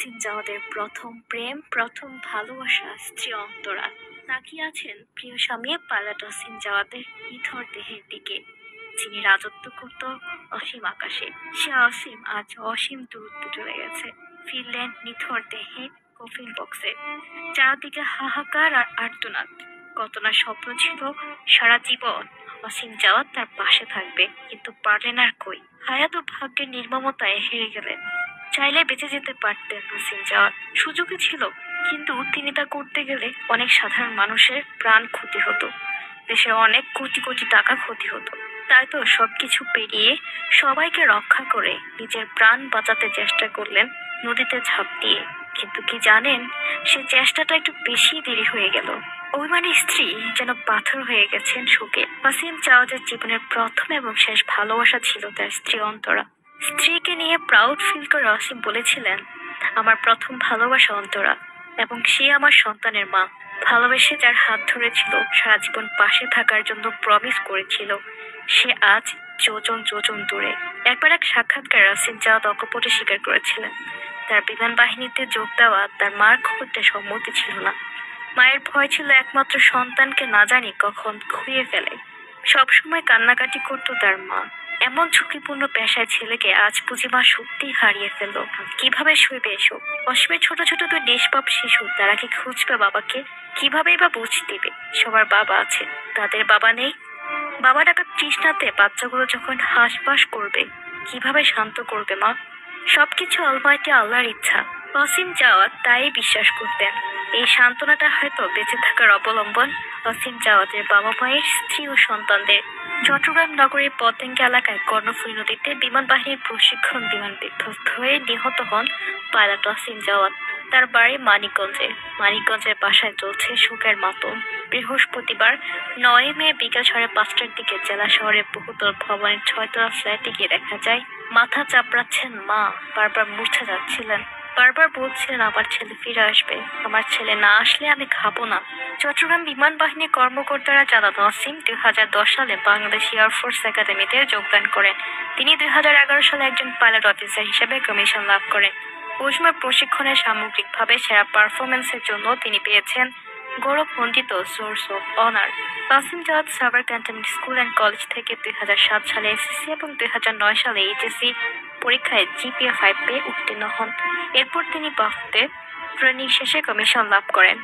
ওয়াসিম জাওয়াদের প্রথম প্রেম, প্রথম ভালোবাসা স্ত্রী অন্তরা। তাকিয়ে আছেন প্রিয় স্বামী পাইলট ওয়াসিম জাওয়াদের নিথর দেহের দিকে, যিনি রাজত্ব করত অসীম আকাশে। সে অসীম আজ অসীম দূরত্বে চলে গেছে, ফিরলেন নিথর দেহে কফিন বক্সে। চারদিকে হাহাকার আর আর্তনাদ। কত না স্বপ্ন ছিল সারা জীবন অসীম জাওয়াত তার পাশে থাকবে, কিন্তু পারলেন আর কই। হায়াত ও ভাগ্যের নির্মমতায় হেরে গেলেন। চাইলে বেঁচে যেতে পারতেন ওয়াসিম জাওয়াত, সুযোগই ছিল, কিন্তু তিনি তা করতে গেলে অনেক সাধারণ মানুষের প্রাণ ক্ষতি হতো, দেশের অনেক কোটি কোটি টাকা ক্ষতি হতো। তাই তো সবকিছু পেরিয়ে সবাইকে রক্ষা করে নিজের প্রাণ বাঁচাতে চেষ্টা করলেন নদীতে ঝাঁপ দিয়ে। কিন্তু কি জানেন, সে চেষ্টাটা একটু বেশি দেরি হয়ে গেল। অভিমানী স্ত্রী যেন পাথর হয়ে গেছেন শোকে। ওয়াসিম জাওয়াদের জীবনের প্রথম এবং শেষ ভালোবাসা ছিল তার স্ত্রী অন্তরা। স্ত্রীকে নিয়ে প্রাউড ফিল করে অসীম বলেছিলেন, আমার প্রথম ভালোবাসা অন্তরা, এবং সে আমার সন্তানের মা। ভালোবেসে যার হাত ধরেছিল, সারা জীবন পাশে থাকার জন্য প্রমিস করেছিল, সে আজ যোজন যোজন দূরে। একবার এক সাক্ষাৎকারে ওয়াসিম জাওয়াদ অকপটে স্বীকার করেছিলেন, তার বিমান বাহিনীতে যোগ দেওয়া তার মার খবরটা সম্মতি ছিল না। মায়ের ভয় ছিল একমাত্র সন্তানকে না জানি কখন খুইয়ে ফেলে। সবসময় কান্নাকাটি করতো তার মা। এমন ঝুঁকিপূর্ণ পেশায় ছেলেকে আজ বুঝি মা সত্যি হারিয়ে ফেললো। কিভাবে সইবে এসব? অসীমের ছোট ছোট দুই নিষ্পাপ শিশু, তারা কি খুঁজবে বাবাকে? কিভাবেই বা বুঝ দিবে সবার বাবা আছে, তাদের বাবা নেই? বাবা ডাকার তৃষ্ণাতে বাচ্চাগুলো যখন হাঁসফাঁস করবে, কিভাবে শান্ত করবে মা? সবকিছু অলমাইটি আল্লাহর ইচ্ছা। ওয়াসিম জাওয়াদ তাই বিশ্বাস করতেন, এই সান্ত্বনাটা হয়তো বেঁচে থাকার অবলম্বন ওয়াসিম জাওয়াদের বাবা মায়ের, স্ত্রী ও সন্তানদের। চট্টগ্রাম নগরীর পতেঙ্গা এলাকায় কর্ণফুলী নদীতে বিমান বাহিনীর প্রশিক্ষণ বিমান বিধ্বস্ত হয়ে নিহত হন পাইলট ওয়াসিম জাওয়াদ। তার বাড়ি মানিকগঞ্জে। মানিকগঞ্জের বাসায় চলছে শোকের মাতম। বৃহস্পতিবার ৯ মে বিকেল 5:30টার দিকে জেলা শহরের বহুতল ভবনের 6তলা ফ্ল্যাটে গিয়ে দেখা যায় মাথা চাপড়াচ্ছেন মা। বারবার মূর্ছা যাচ্ছিলেন, বারবার বলছিলেন আমার ছেলে ফিরে আসবে, আমার ছেলে না আসলে আমি খাবো না। চট্টগ্রাম বিমান বাহিনীর কর্মকর্তারা জানান, ওয়াসিম 2010 সালে বাংলাদেশ এয়ারফোর্স একাডেমিতে যোগদান করেন। তিনি 2011 সালে একজন পাইলট অফিসার হিসেবে কমিশন লাভ করেন। ওই সময় প্রশিক্ষণে সামগ্রিকভাবে সেরা পারফরমেন্সের জন্য তিনি পেয়েছেন গৌরবমণ্ডিত sword of honour. Wasim Jawad Savar cantonment school and college থেকে 2007 সালে এসএসসি এবং 2009 সালে এইচএসসি পরীক্ষায় জিপিএ 5 পেয়ে উত্তীর্ণ হন। এরপর তিনি বাফুতে ট্রেনিং শেষে কমিশন লাভ করেন।